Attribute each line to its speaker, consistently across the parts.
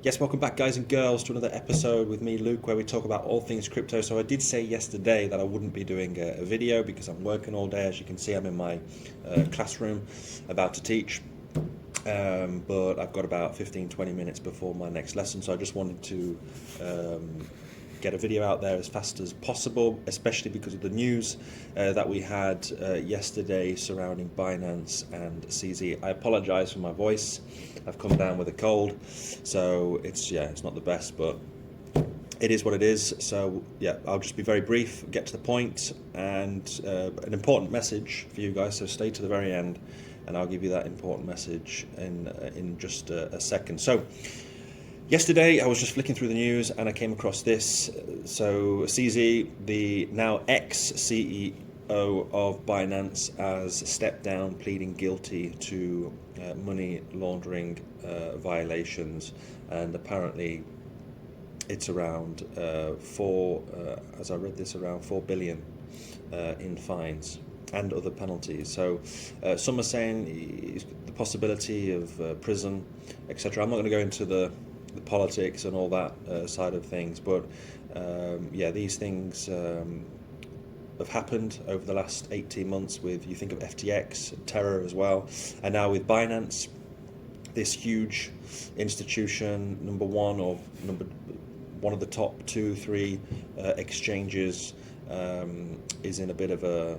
Speaker 1: Yes, welcome back, guys and girls, to another episode with me, Luke, where we talk about all things crypto. So I did say yesterday that I wouldn't be doing a video because I'm working all day. As you can see, I'm in my classroom about to teach, but I've got about 15-20 minutes before my next lesson. So I just wanted to get a video out there as fast as possible, especially because of the news that we had yesterday surrounding Binance and CZ. I apologize for my voice. I've come down with a cold, so it's not the best, but it is what it is. So yeah, I'll just be very brief, get to the point, and an important message for you guys, so stay to the very end and I'll give you that important message in just a second. So yesterday, I was just flicking through the news and I came across this. So CZ, the now ex-CEO of Binance, has stepped down, pleading guilty to money laundering violations, and apparently it's around as I read this, around 4 billion in fines and other penalties. So some are saying the possibility of prison, etc. I'm not going to go into the politics and all that side of things, but these things have happened over the last 18 months with, you think of FTX, Terra as well, and now with Binance, this huge institution, number one of the top 2-3 exchanges, is in a bit of a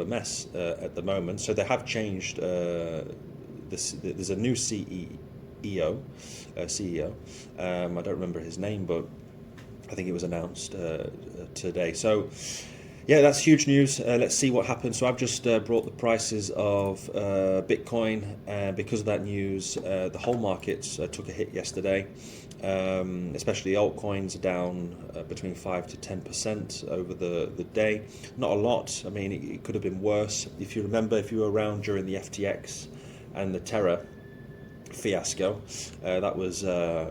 Speaker 1: mess at the moment. So they have changed there's a new CEO. I don't remember his name, but I think it was announced today. So yeah, that's huge news. Let's see what happens. So I've just brought the prices of Bitcoin, and because of that news, the whole market took a hit yesterday. Especially altcoins are down between 5 to 10% over the day. Not a lot. I mean, it could have been worse. If you remember, if you were around during the FTX and the Terra fiasco, that was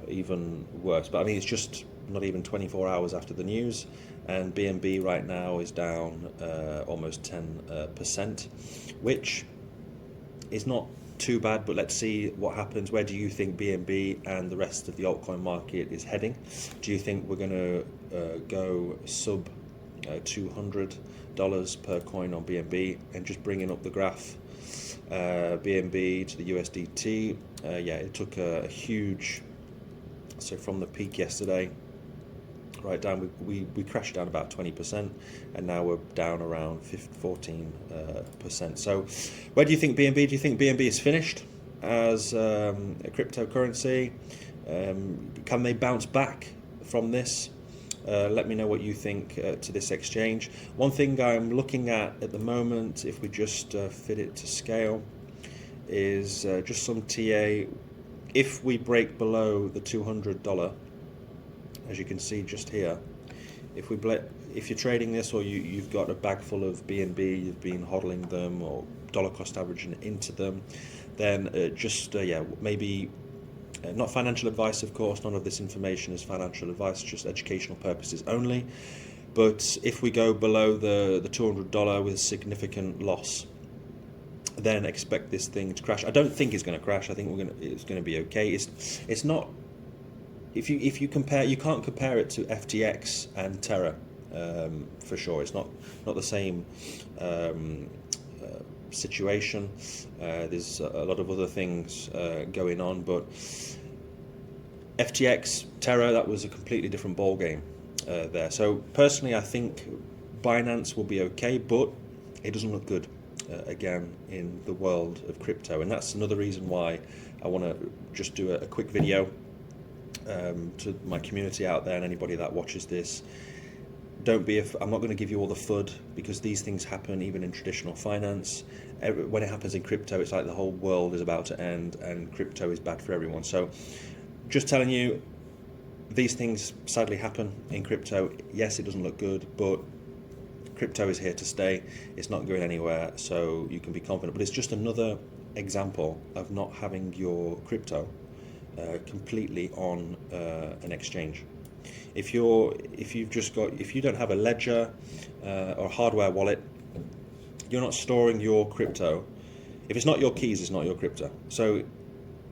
Speaker 1: even worse. But I mean, it's just not even 24 hours after the news, and BNB right now is down almost 10%, which is not too bad, but let's see what happens. Where do you think BNB and the rest of the altcoin market is heading? Do you think we're going to go sub $200 per coin on BNB? And just bringing up the graph, BNB to the USDT, it took a huge, so from the peak yesterday right down, we crashed down about 20%, and now we're down around 14%. So where do you think BNB? Do you think BNB is finished as a cryptocurrency? Can they bounce back from this? Let me know what you think to this exchange. One thing I'm looking at the moment, if we just fit it to scale, is just some TA. If we break below the $200, as you can see just here, if you're trading this, or you've got a bag full of BNB, you've been hodling them or dollar cost averaging into them, then maybe not financial advice, of course. None of this information is financial advice, just educational purposes only. But if we go below the $200 with significant loss, then expect this thing to crash. I don't think it's going to crash. I think it's going to be okay. It's not. If you compare, you can't compare it to FTX and Terra, for sure. It's not the same situation. There's a lot of other things going on, but FTX, Terra, that was a completely different ball game there. So personally, I think Binance will be okay, but it doesn't look good again in the world of crypto, and that's another reason why I want to just do a quick video to my community out there and anybody that watches this. I'm not going to give you all the FUD, because these things happen even in traditional finance. When it happens in crypto, it's like the whole world is about to end, and crypto is bad for everyone. So just telling you, these things sadly happen in crypto. Yes, it doesn't look good, but crypto is here to stay. It's not going anywhere, so you can be confident. But it's just another example of not having your crypto completely on an exchange. If you don't have a ledger or a hardware wallet, you're not storing your crypto. If it's not your keys, it's not your crypto. So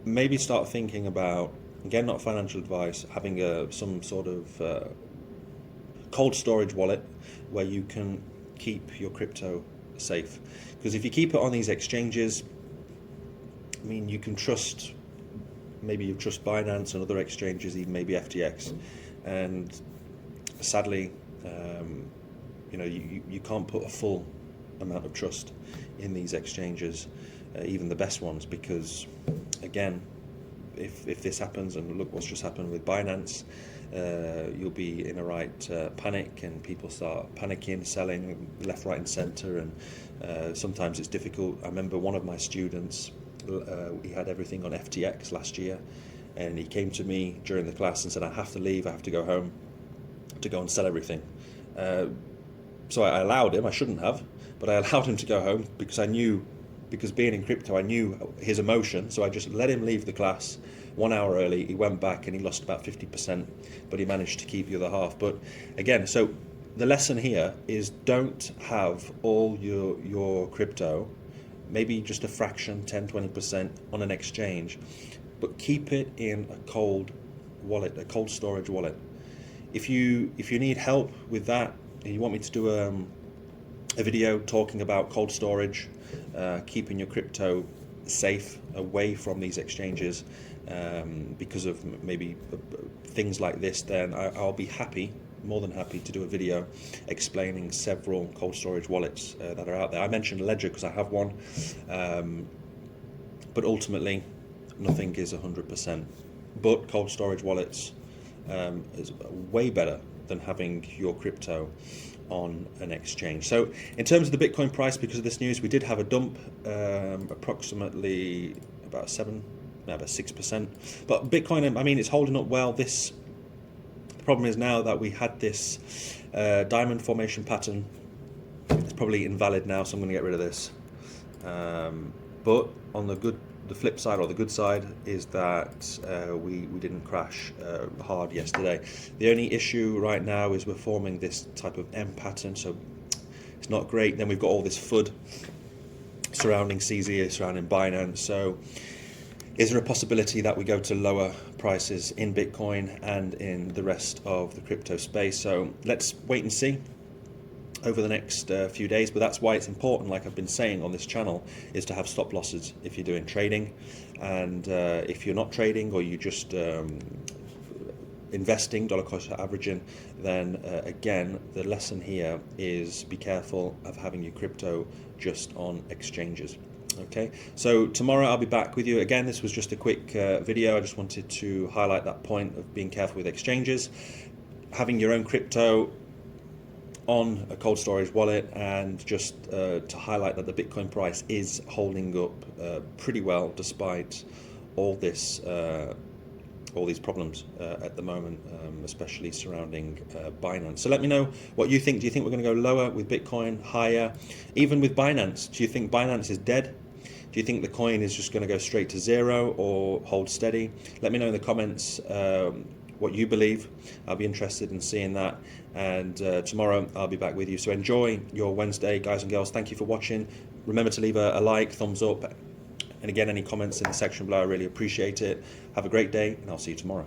Speaker 1: maybe start thinking about again, not financial advice, having some sort of cold storage wallet where you can keep your crypto safe. Because if you keep it on these exchanges, I mean, you can trust, maybe you trust Binance and other exchanges, even maybe FTX, and sadly, you can't put a full amount of trust in these exchanges, even the best ones, because again, if this happens, and look what's just happened with Binance, you'll be in a right panic, and people start panicking, selling left, right and centre, and sometimes it's difficult. I remember one of my students, he had everything on FTX last year, and he came to me during the class and said, I have to leave, I have to go home to go and sell everything. So I allowed him, I shouldn't have, but I allowed him to go home because being in crypto, I knew his emotion, so I just let him leave the class 1 hour early. He went back and he lost about 50%, but he managed to keep the other half. But again, so the lesson here is don't have all your crypto, maybe just a fraction, 10-20% on an exchange, but keep it in a cold wallet, a cold storage wallet. If you need help with that, and you want me to do a video talking about cold storage, keeping your crypto safe away from these exchanges because of maybe things like this, then I'll be more than happy to do a video explaining several cold storage wallets that are out there. I mentioned Ledger because I have one, but ultimately nothing is 100%. But cold storage wallets is way better than having your crypto on an exchange. So in terms of the Bitcoin price, because of this news, we did have a dump, approximately about 6%. But Bitcoin, I mean, it's holding up well. The problem is now that we had this diamond formation pattern. It's probably invalid now, so I'm going to get rid of this. But on the flip side, or the good side, is that we didn't crash hard yesterday. The only issue right now is we're forming this type of M pattern, so it's not great. Then we've got all this FUD surrounding CZ, surrounding Binance. So is there a possibility that we go to lower prices in Bitcoin and in the rest of the crypto space? So let's wait and see over the next few days, but that's why it's important, like I've been saying on this channel, is to have stop losses if you're doing trading. And if you're not trading, or you're just investing, dollar cost averaging, then again, the lesson here is be careful of having your crypto just on exchanges. Okay, so tomorrow I'll be back with you again. This was just a quick video. I just wanted to highlight that point of being careful with exchanges, having your own crypto on a cold storage wallet, and just to highlight that the Bitcoin price is holding up pretty well despite all these problems at the moment, especially surrounding Binance. So let me know what you think. Do you think we're going to go lower with Bitcoin, higher, even with Binance? Do you think Binance is dead? Do you think the coin is just going to go straight to zero or hold steady? Let me know in the comments what you believe. I'll be interested in seeing that. And tomorrow I'll be back with you. So enjoy your Wednesday, guys and girls. Thank you for watching. Remember to leave a like, thumbs up, and again, any comments in the section below, I really appreciate it. Have a great day, and I'll see you tomorrow.